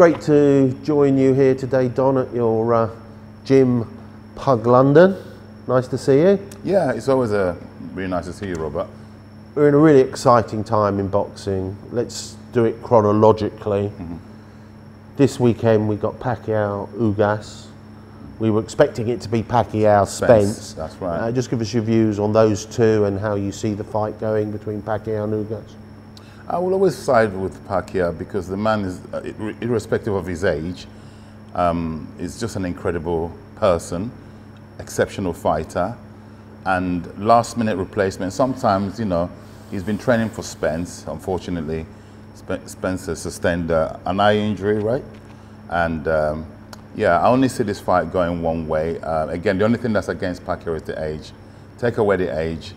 great to join you here today, Don, at your gym, Pug London. Nice to see you. Yeah, it's always really nice to see you, Robert. We're in a really exciting time in boxing. Let's do it chronologically. This weekend we got Pacquiao, Ugas. We were expecting it to be Pacquiao, Spence. That's right. Just give us your views on those two and how you see the fight going between Pacquiao and Ugas. I will always side with Pacquiao because the man is, irrespective of his age, is just an incredible person, exceptional fighter, and last-minute replacement. Sometimes, you know, he's been training for Spence. Unfortunately, Spencer sustained an eye injury, right? And yeah, I only see this fight going one way. Again, the only thing that's against Pacquiao is the age. Take away the age,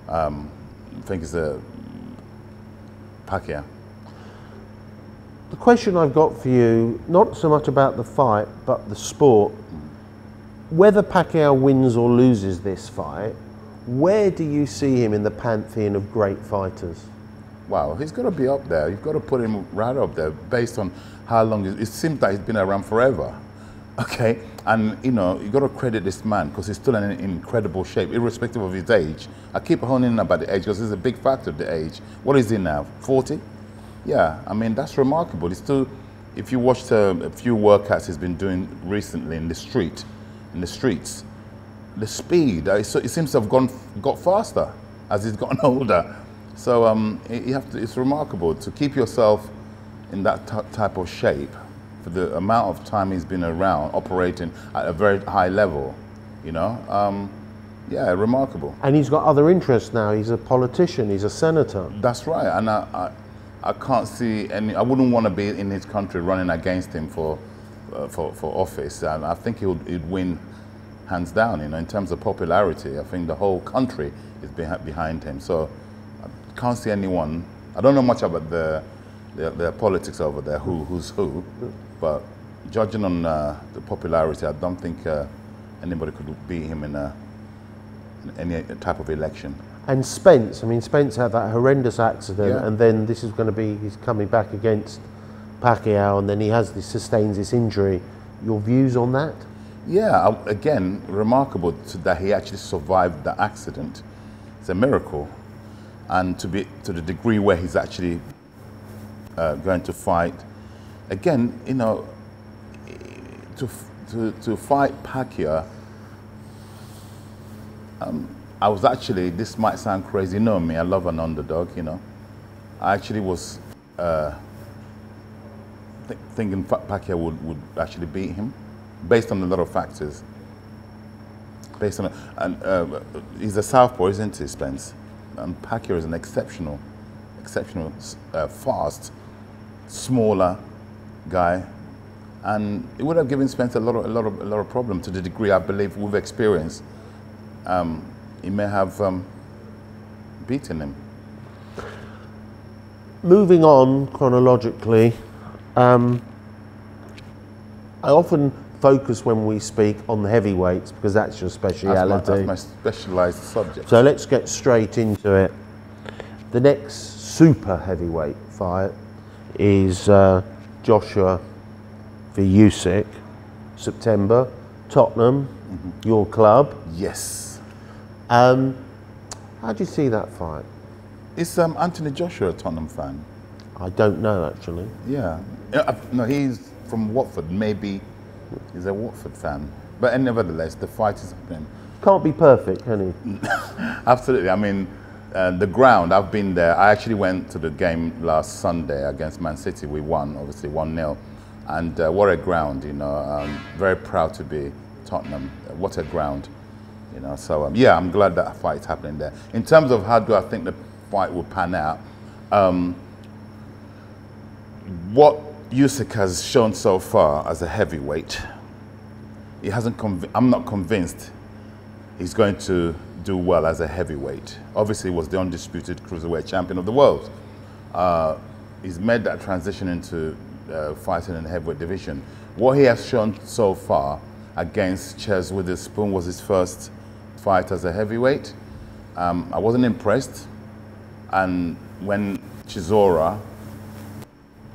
I think it's a Pacquiao. The question I've got for you, not so much about the fight, but the sport. Whether Pacquiao wins or loses this fight, where do you see him in the pantheon of great fighters? Wow, he's got to be up there. You've got to put him right up there based on how long, it seems like he's been around forever. Okay, and you know, you got to credit this man because he's still in incredible shape, irrespective of his age. I keep honing in about the age because it's a big factor, the age. What is he now, 40? Yeah, I mean, that's remarkable. He's still, if you watched a few workouts he's been doing recently in the streets, the speed, it seems to have got faster as he's gotten older. So it's remarkable to keep yourself in that type of shape for the amount of time he's been around, operating at a very high level, you know. Yeah, remarkable. And he's got other interests now. He's a politician, he's a senator. That's right, and I can't see any, I wouldn't want to be in his country running against him for office, and I think he'd win hands down, you know, in terms of popularity. I think the whole country is behind him, so I can't see anyone. I don't know much about the politics over there, who's who, but judging on the popularity, I don't think anybody could beat him in any type of election. And Spence, I mean, Spence had that horrendous accident, yeah. And then this is going to be, he's coming back against Pacquiao, and then he sustains this injury. Your views on that? Yeah, again, remarkable that he actually survived the accident. It's a miracle. And to the degree where he's actually going to fight, again, you know, to fight Pacquiao, I was actually, this might sound crazy, you know me, I love an underdog, you know. I actually was thinking Pacquiao would actually beat him, based on a lot of factors. Based on, and he's a southpaw, isn't he, Spence? And Pacquiao is an exceptional, fast, smaller guy, and it would have given Spence a lot of problem to the degree I believe we've experienced. He may have beaten him. Moving on chronologically, I often focus when we speak on the heavyweights because that's your speciality. That's my specialised subject. So let's get straight into it. The next super heavyweight fight is Joshua v Usyk, September, Tottenham, your club. Yes. How do you see that fight? Is Anthony Joshua a Tottenham fan? I don't know, actually. Yeah. No, he's from Watford. Maybe he's a Watford fan. But nevertheless, the fight is happening. Can't be perfect, can he? Absolutely. I mean, the ground, I've been there. I actually went to the game last Sunday against Man City. We won, obviously, 1-0. And what a ground, you know. I'm very proud to be Tottenham. What a ground. You know, so yeah, I'm glad that fight's happening there. In terms of how do I think the fight will pan out, what Usyk has shown so far as a heavyweight, he hasn't. I'm not convinced he's going to do well as a heavyweight. Obviously, he was the undisputed cruiserweight champion of the world. He's made that transition into fighting in the heavyweight division. What he has shown so far against Ches Witherspoon was his first fight as a heavyweight. I wasn't impressed, and when Chisora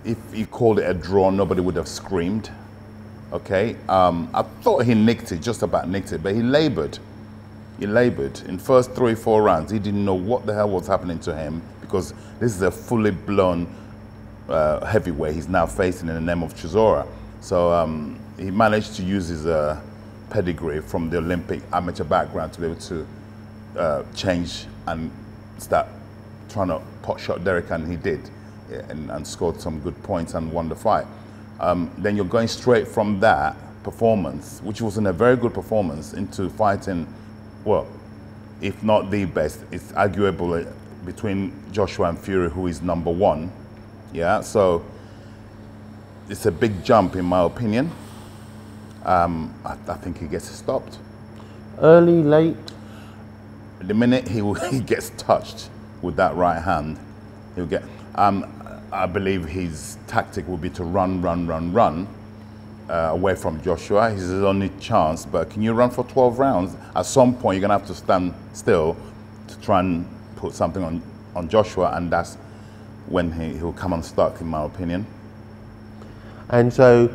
if you called it a draw, nobody would have screamed. Okay, I thought he nicked it, just about nicked it, but he labored. He labored. In first 3-4 rounds, he didn't know what the hell was happening to him, because this is a fully blown heavyweight he's now facing in the name of Chisora. So he managed to use his pedigree from the Olympic amateur background to be able to change and start trying to pot shot Derek, and he did, yeah, and scored some good points and won the fight. Then you're going straight from that performance, which wasn't a very good performance, into fighting, well, if not the best, it's arguable between Joshua and Fury, who is #1. Yeah, so it's a big jump in my opinion. I think he gets stopped. Early, late? The minute he gets touched with that right hand, he'll get. I believe his tactic will be to run away from Joshua. He's his only chance. But can you run for 12 rounds? At some point, you're gonna have to stand still to try and put something on Joshua, and that's when he'll come unstuck, in my opinion. And so,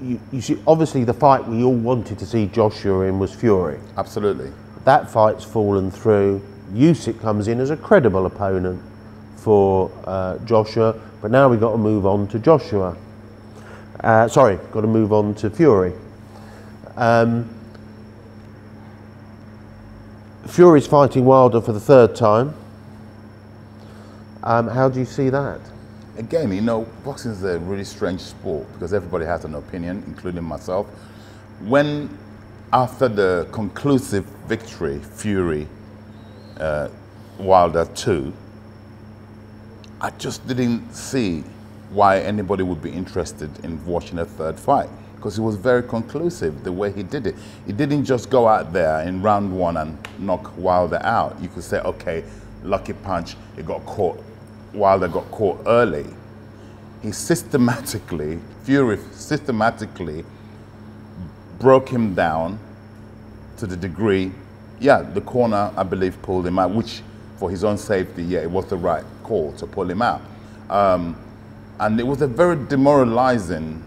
you see, obviously the fight we all wanted to see Joshua in was Fury. Absolutely. That fight's fallen through. Usyk comes in as a credible opponent for Joshua, but now we've got to move on to Joshua. Sorry, got to move on to Fury. Fury's fighting Wilder for the 3rd time. How do you see that? Again, you know, boxing is a really strange sport because everybody has an opinion, including myself. When, after the conclusive victory, Fury, Wilder 2, I just didn't see why anybody would be interested in watching a 3rd fight, because it was very conclusive the way he did it. He didn't just go out there in round 1 and knock Wilder out. You could say, okay, lucky punch, he got caught. Wilder got caught early. He systematically, Fury systematically broke him down to the degree, yeah, the corner, I believe, pulled him out, which for his own safety, yeah, it was the right call to pull him out. And it was a very demoralizing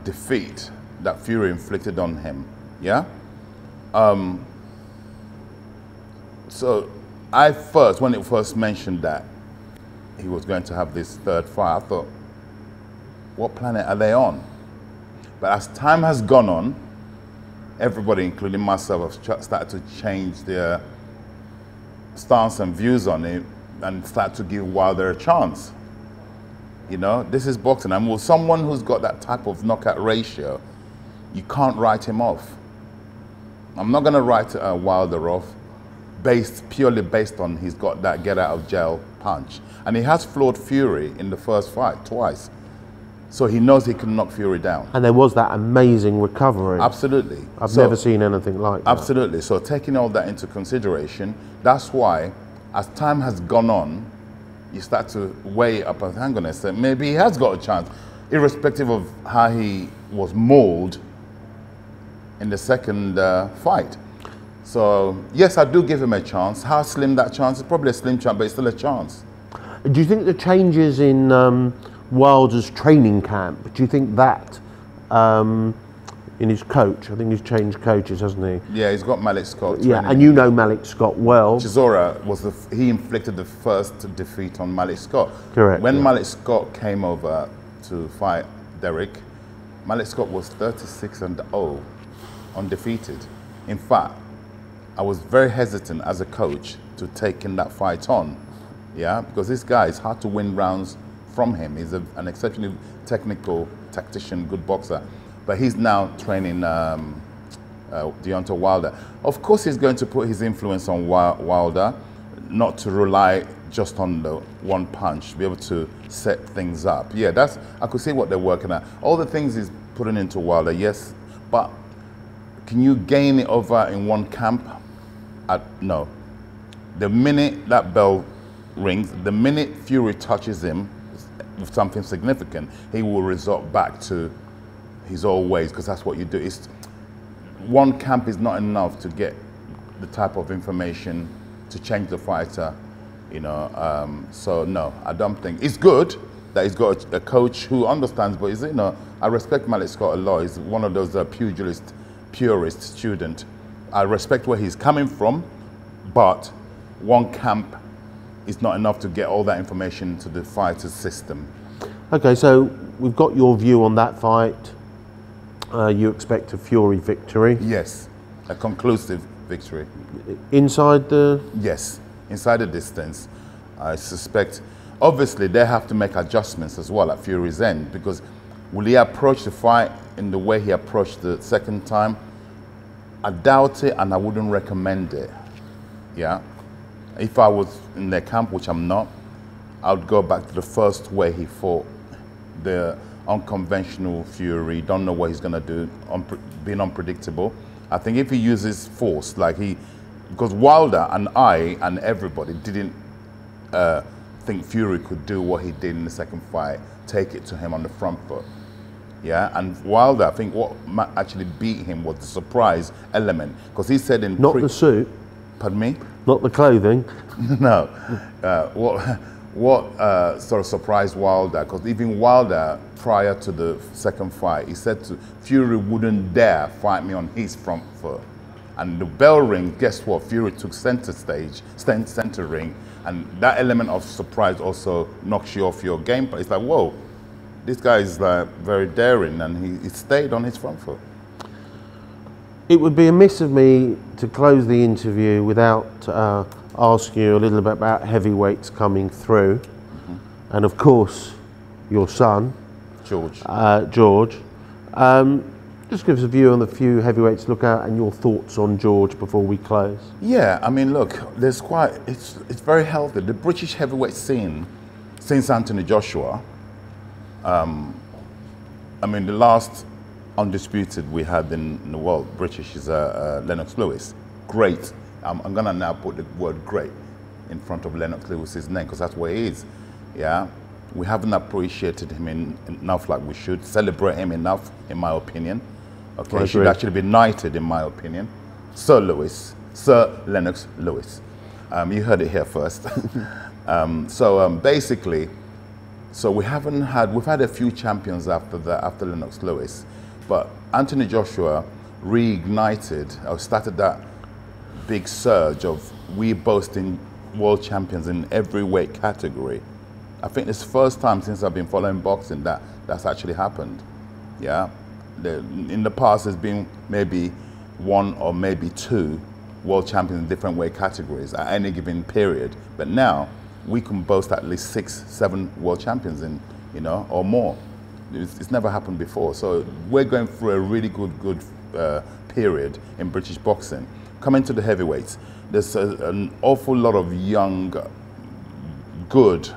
defeat that Fury inflicted on him, yeah? So I first, when it first mentioned that he was going to have this 3rd fight, I thought, what planet are they on? But as time has gone on, everybody, including myself, have started to change their stance and views on it and start to give Wilder a chance. You know, this is boxing, and with someone who's got that type of knockout ratio, you can't write him off. I'm not going to write Wilder off purely based on he's got that get out of jail punch. And he has floored Fury in the 1st fight twice. So he knows he can knock Fury down. And there was that amazing recovery. Absolutely. I've never seen anything like that. Absolutely. So taking all that into consideration, that's why as time has gone on, you start to weigh up and hang on a second, maybe he has got a chance, irrespective of how he was mauled in the 2nd fight. So yes, I do give him a chance. How slim that chance is? Probably a slim chance, but it's still a chance. Do you think the changes in Wilder's training camp, do you think that in his coach, I think he's changed coaches, hasn't he? Yeah, he's got Malik Scott. Yeah, and you know Malik Scott well. Chisora was he inflicted the 1st defeat on Malik Scott. Correct. When Malik Scott came over to fight Derek, Malik Scott was 36-0, undefeated. In fact, I was very hesitant as a coach to take in that fight on, yeah, because this guy is hard to win rounds from him. He's an exceptionally technical tactician, good boxer, but he's now training Deontay Wilder. Of course, he's going to put his influence on Wilder, not to rely just on the one punch, be able to set things up. Yeah, I could see what they're working at. All the things he's putting into Wilder, yes, but can you gain it over in one camp? No. The minute that bell rings, the minute Fury touches him with something significant, he will resort back to his old ways, because that's what you do. One camp is not enough to get the type of information to change the fighter, you know. So no, I don't think it's good. that he's got a coach who understands. But you know, I respect Malik Scott a lot. He's one of those purist student. I respect where he's coming from, but one camp is not enough to get all that information into the fighter's system. Okay, so we've got your view on that fight. You expect a Fury victory? Yes, a conclusive victory. Inside the... Yes, inside the distance. I suspect, obviously they have to make adjustments as well at Fury's end, because will he approach the fight in the way he approached the second time? I doubt it, and I wouldn't recommend it. Yeah, if I was in their camp, which I'm not, I would go back to the first way he fought, the unconventional Fury. Don't know what he's gonna do, being unpredictable. I think if he uses force, because Wilder and I and everybody didn't think Fury could do what he did in the second fight, take it to him on the front foot. Yeah, and Wilder, I think what actually beat him was the surprise element, because he said in not the suit. Pardon me? Not the clothing. No. What sort of surprised Wilder, because even Wilder, prior to the second fight, he said Fury wouldn't dare fight me on his front foot. And the bell ring, guess what? Fury took center ring, and that element of surprise also knocks you off your game. But it's like, whoa, this guy is very daring, and he stayed on his front foot. It would be amiss of me to close the interview without asking you a little bit about heavyweights coming through. And of course, your son, George. Just give us a view on the few heavyweights to look at and your thoughts on George before we close. Yeah, I mean, look, it's very healthy. The British heavyweight scene, since Anthony Joshua, I mean, the last undisputed we had in the world, British, is Lennox Lewis. Great. I'm gonna now put the word great in front of Lennox Lewis's name, because that's where he is. Yeah, we haven't appreciated him enough like we should, celebrate him enough, in my opinion. Okay, he should actually be knighted, in my opinion. Sir Lennox Lewis. You heard it here first. Basically, we've had a few champions after Lennox Lewis, but Anthony Joshua reignited, or started that big surge of we boasting world champions in every weight category. I think it's the first time since I've been following boxing that's actually happened. Yeah, in the past there's been maybe one or maybe two world champions in different weight categories at any given period, but now we can boast at least 6, 7 world champions in, or more. It's never happened before. So we're going through a really good period in British boxing. Coming to the heavyweights, there's an awful lot of young, good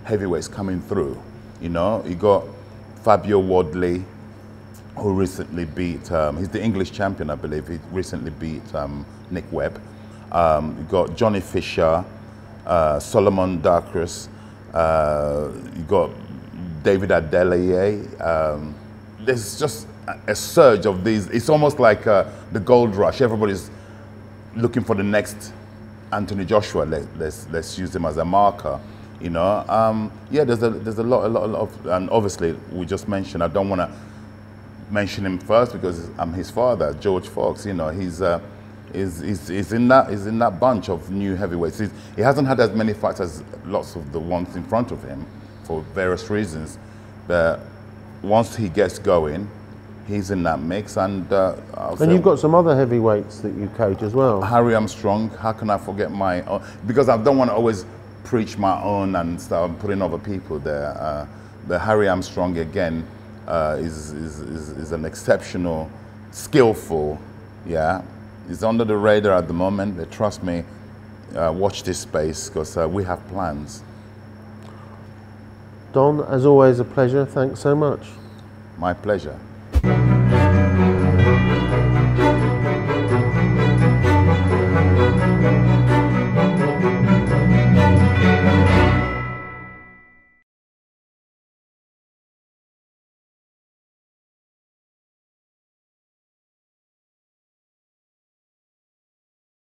heavyweights coming through. You got Fabio Wardley, who recently beat, he's the English champion, I believe. He recently beat Nick Webb. You got Johnny Fisher, Solomon Darkras, you got David Adeleye. There's just a surge of these. It's almost like the gold rush. Everybody's looking for the next Anthony Joshua. Let's use him as a marker. Yeah, there's a lot of, and obviously we just mentioned. I don't want to mention him first because I'm his father, George Fox. He's in that bunch of new heavyweights. He hasn't had as many fights as lots of the ones in front of him for various reasons, but once he gets going, he's in that mix. And you've got some other heavyweights that you coach as well. Harry Armstrong. How can I forget my own? Because I don't want to always preach my own and start putting other people there. But Harry Armstrong again is an exceptional, skillful. Yeah, he's under the radar at the moment. But trust me, watch this space because we have plans. Don, as always, a pleasure. Thanks so much. My pleasure.